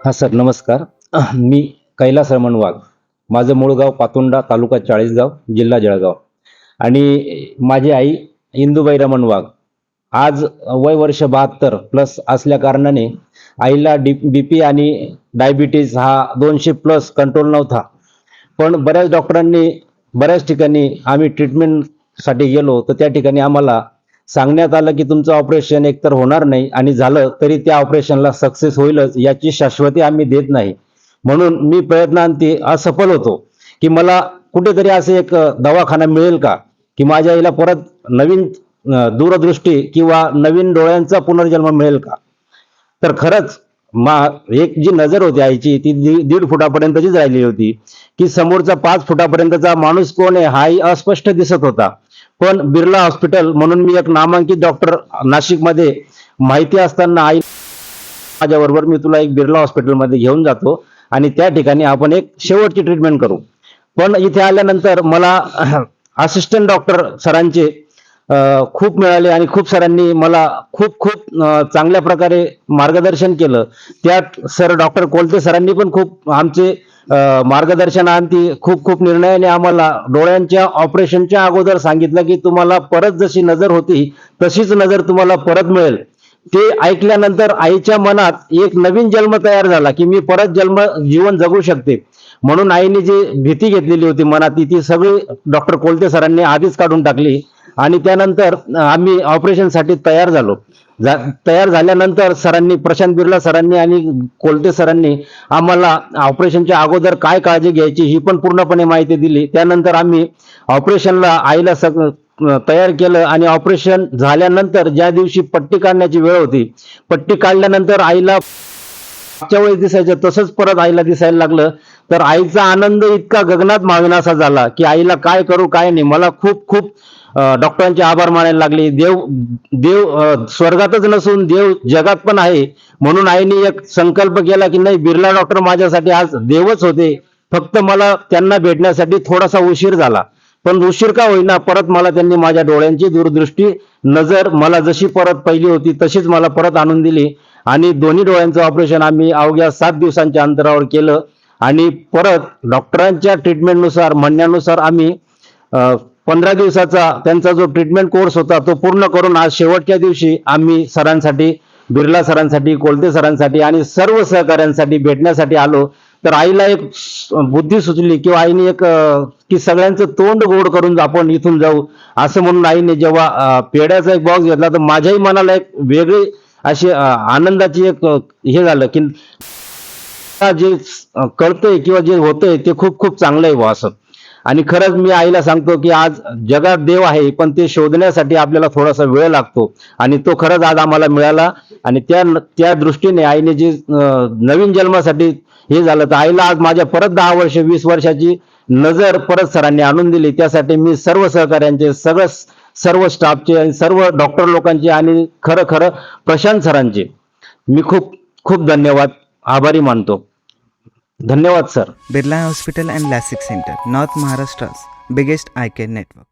हा सर नमस्कार. मी कैलास रमण वाघ. माझं मूळ गाव पातोंडा, तालुका चाळीसगाव, जिल्हा जळगाव. आणि माझी आई इंदुबाई रमण वाघ. आज वय वर्ष 72 प्लस असल्या कारणाने आईला बीपी आणि डायबिटीज हा 200 प्लस कंट्रोल नव्हता. पण बऱ्याच डॉक्टरांनी बऱ्याच ठिकाणी आम्ही ट्रीटमेंटसाठी गेलो, तर त्या ठिकाणी आम्हाला सांगण्यात आलं की तुमचं ऑपरेशन एकतर होणार नाही, आणि झालं तरी त्या ऑपरेशनला सक्सेस होईलच याची शाश्वती आम्ही देत नाही. म्हणून मी प्रयत्नांती असफल होतो की मला कुठेतरी असं एक दवाखाना मिळेल का, की माझ्या आईला परत नवीन दूरदृष्टी किंवा नवीन डोळ्यांचा पुनर्जन्म मिळेल का. तर खरंच मा एक जी नजर होती आईची ती 1.5 फुटापर्यंतचीच राहिली होती, की समोरचा 5 फुटापर्यंतचा माणूस कोण आहे हाही अस्पष्ट दिसत होता. पण बिर्ला हॉस्पिटल म्हणून मी एक नामांकित डॉक्टर नाशिकमध्ये माहिती असताना आई माझ्याबरोबर मी तुला एक बिर्ला हॉस्पिटलमध्ये घेऊन जातो आणि त्या ठिकाणी आपण एक शेवटची ट्रीटमेंट करू. पण इथे आल्यानंतर मला असिस्टंट डॉक्टर सरांचे खूप मिळाले आणि खूप सरांनी मला खूप खूप चांगल्या प्रकारे मार्गदर्शन केलं. त्यात सर डॉक्टर कोलते सरांनी पण खूप आमचे मार्गदर्शनाअंती खूप खूप निर्णयाने आम्हाला डोळ्यांच्या ऑपरेशनच्या अगोदर सांगितलं की तुम्हाला परत जशी नजर होती तशीच नजर तुम्हाला परत मिळेल. ते ऐकल्यानंतर आईच्या मनात एक नवीन जन्म तयार झाला की मी परत जीवन जगू शकते. म्हणून आईने जी भीती घेतलेली होती मनात ती सगळी डॉक्टर कोलते सरांनी आधीच काढून टाकली. आणि त्यानंतर आम्ही ऑपरेशनसाठी तयार झालो. तयार झाल्यानंतर सरांनी, प्रशांत बिर्ला सरांनी आणि कोलते सरांनी आम्हाला ऑपरेशनच्या अगोदर काय काळजी घ्यायची ही पण पूर्णपणे माहिती दिली. त्यानंतर आम्ही ऑपरेशनला आईला तयार केलं आणि ऑपरेशन झाल्यानंतर ज्या दिवशी पट्टी काढण्याची वेळ होती, पट्टी काढल्यानंतर आईला मागच्या वेळेस दिसायचं तसंच परत आईला दिसायला लागलं. तर आईचा आनंद इतका गगनात मावेनासा झाला की आईला काय करू काय नाही. मला खूप खूप डॉक्टरांचे आभार मानायला लागले. देव देव स्वर्गातच नसून देव जगात पण आहे. म्हणून आईने एक संकल्प केला की नाही, बिर्ला डॉक्टर माझ्यासाठी आज देवच होते. फक्त मला त्यांना भेटण्यासाठी थोडासा उशीर झाला, पण उशीर का होईना परत मला त्यांनी माझ्या डोळ्यांची दूरदृष्टी नजर मला जशी परत पहिली होती तशीच मला परत आणून दिली. आणि दोन्ही डोळ्यांचं ऑपरेशन आम्ही अवघ्या 7 दिवसांच्या अंतरावर केलं. आणि परत डॉक्टरांच्या ट्रीटमेंटनुसार, म्हणण्यानुसार आम्ही 15 दिवसाचा त्यांचा जो ट्रीटमेंट कोर्स होता तो पूर्ण करून आज शेवटच्या दिवशी आम्ही सरांसाठी, बिर्ला सरांसाठी, कोलते सरांसाठी आणि सर्व सहकाऱ्यांसाठी भेटण्यासाठी आलो. तर आईला एक बुद्धी सुचली किंवा आईने एक की सगळ्यांचं तोंड गोड करून आपण इथून जाऊ असं म्हणून आईने जेव्हा पेढ्याचा एक बॉक्स घेतला तर माझ्याही मनाला एक वेगळी अशी आनंदाची एक हे झालं की जे कळतंय किंवा जे होतंय ते खूप खूप चांगलं आहे बुवा असं. आणि खरंच मी आईला सांगतो की आज जगात देव आहे, पण ते शोधण्यासाठी आपल्याला थोडासा वेळ लागतो आणि तो खरंच आज आम्हाला मिळाला. आणि त्या दृष्टीने आईने जे नवीन जन्मासाठी हे झालं, तर आईला आज माझ्या परत 10 वर्ष 20 वर्षाची नजर परत सरांनी आणून दिली. त्यासाठी मी सर्व सहकाऱ्यांचे, सर्व स्टाफचे आणि सर्व डॉक्टर लोकांचे आणि खरं खरं प्रशांत सरांचे मी खूप खूप धन्यवाद, आभारी मानतो. धन्यवाद sir. Birla Hospital and LASIK Center, North Maharashtra's biggest eye care network.